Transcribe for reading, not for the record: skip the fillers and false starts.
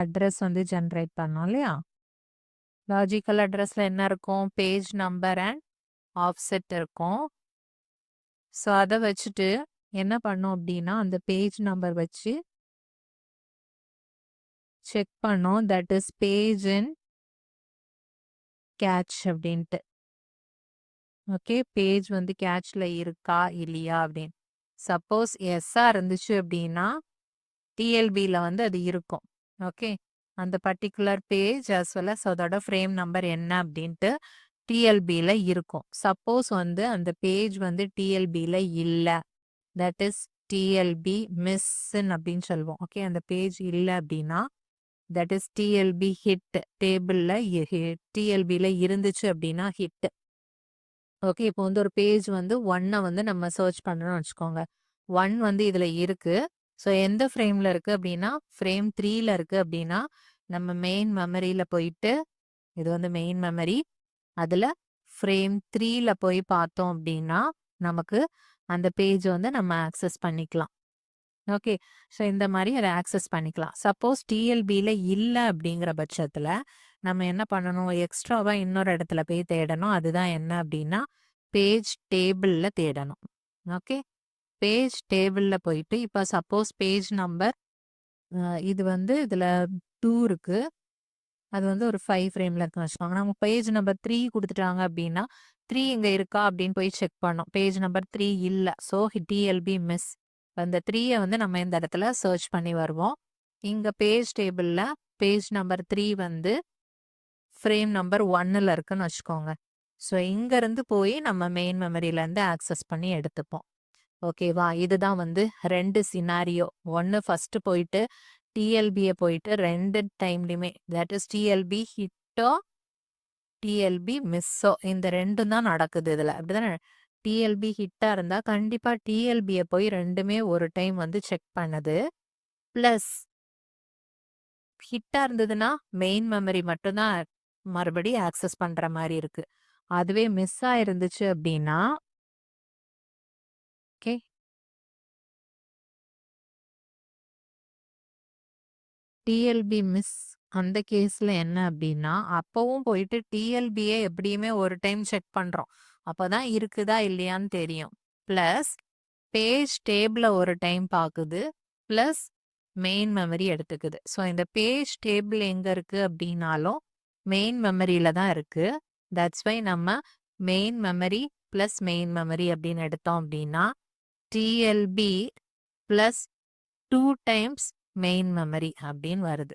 Address வந்து generate பண்ணோம் இல்லையா? லாஜிக்கல் அட்ரஸ்ல என்ன இருக்கும்? பேஜ் நம்பர் அண்ட் ஆஃப்செட் இருக்கும். ஸோ அத வச்சுட்டு என்ன பண்ணோம் அப்படின்னா, அந்த பேஜ் நம்பர் வச்சு செக் பண்ணோம். That is page in catch அப்படின்ட்டு. ஓகே. பேஜ் வந்து கேட்ச்ல இருக்கா இல்லையா அப்படின்னு. சப்போஸ் எஸ்ஸா இருந்துச்சு அப்படின்னா டிஎல்பில வந்து அது இருக்கும். ஓகே. அந்த particular page as well as அதோட ஃப்ரேம் நம்பர் என்ன அப்படின்ட்டு டிஎல்பில இருக்கும். சப்போஸ் வந்து அந்த பேஜ் வந்து டிஎல்பில இல்ல, தட் இஸ் டிஎல்பி மிஸ்ன்னு அப்படின்னு சொல்லுவோம். ஓகே. அந்த பேஜ் இல்ல அப்படின்னா தட் இஸ் டிஎல்பி ஹிட். டேபிள்ல டிஎல்பில இருந்துச்சு அப்படின்னா ஹிட். ஓகே. இப்போ வந்து ஒரு பேஜ் வந்து 1 வந்து நம்ம சர்ச் பண்றோம்னு வச்சுக்கோங்க. 1 வந்து இதுல இருக்கு. ஸோ எந்த ஃப்ரேம்ல இருக்கு அப்படின்னா, ஃப்ரேம் 3ல இருக்கு அப்படின்னா, நம்ம மெயின் மெமரியில போயிட்டு, இது வந்து மெயின் மெமரி. அதுல ஃப்ரேம் 3ல போய் பார்த்தோம் அப்படின்னா, நமக்கு அந்த பேஜ் வந்து நம்ம ஆக்சஸ் பண்ணிக்கலாம். ஓகே. ஸோ இந்த மாரி அத ஆக்சஸ் பண்ணிக்கலாம். சப்போஸ் டிஎல்பில இல்ல அப்படிங்கிற பட்சத்துல, நம்ம என்ன பண்ணணும்? எக்ஸ்ட்ராவா இன்னொரு இடத்துல போய் தேடணும். அதுதான் என்ன அப்படின்னா, பேஜ் டேபிள்ல தேடணும். ஓகே. பேஜ் டேபிள்ல போயிட்டு, இப்ப சப்போஸ் பேஜ் நம்பர் இது வந்து இதுல 2 இருக்கு. அது வந்து ஒரு 5 ஃப்ரேம்ல இருக்குன்னு வச்சுக்கோங்க. நம்ம பேஜ் நம்பர் 3 குடுத்துட்டாங்க அப்படின்னா, 3 இங்க இருக்கா அப்படின்னு போய் செக் பண்ணோம். பேஜ் நம்பர் 3 இல்ல. So DLP miss. அந்த 3ய வந்து நம்ம இந்த இடத்துல சர்ச் பண்ணி வருவோம். இங்க பேஜ் டேபிள்ல பேஜ் நம்பர் 3 வந்து ஃப்ரேம் நம்பர் 1ல இருக்குன்னு வச்சுக்கோங்க. ஸோ இங்க இருந்து போய் நம்ம மெயின் மெமரியில இருந்து ஆக்சஸ் பண்ணி எடுத்துப்போம். ஓகேவா? இதுதான் வந்து 2 சினாரியோ. 1 ஃபர்ஸ்ட் போயிட்டு டிஎல்பிய போயிட்டு 2 டைம்லயுமே தட் இஸ் டிஎல்பி ஹிட்டோ, டிஎல்பி மிஸ்ஸோ இந்த 2ம் தான் நடக்குது இதுல. அப்படிதானே? டிஎல்பி ஹிட்டா இருந்தா கண்டிப்பா டிஎல்பிய போய் 2மே ஒரு டைம் வந்து செக் பண்ணுது. பிளஸ் ஹிட்டா இருந்ததுன்னா மெயின் மெமரி மட்டும் தான் மறுபடி ஆக்சஸ் பண்ற மாரி இருக்கு. அதுவே மிஸ்ஸா இருந்துச்சு அப்படின்னா ஓகே. டிஎல்பி மிஸ் அந்த கேஸ்ல என்ன அப்படின்னா, அப்பவும் போயிட்டு டிஎல்பியே எப்படியுமே ஒரு டைம் செக் பண்றோம். அப்பதான் இருக்குதா இல்லையான்னு தெரியும். பிளஸ் பேஜ் டேபிள ஒரு டைம் பாக்குது. பிளஸ் மெயின் மெமரி எடுத்துக்குது. ஸோ இந்த பேஜ் டேபிள் எங்க இருக்கு அப்படின்னாலும் மெயின் மெமரியில தான் இருக்கு. தட்ஸ் வை நம்ம main memory plus main memory அப்படின்னு எடுத்தோம் அப்படின்னா டிஎல்பி பிளஸ் 2 டைம்ஸ் மெயின் மெமரி அப்படின்னு வருது.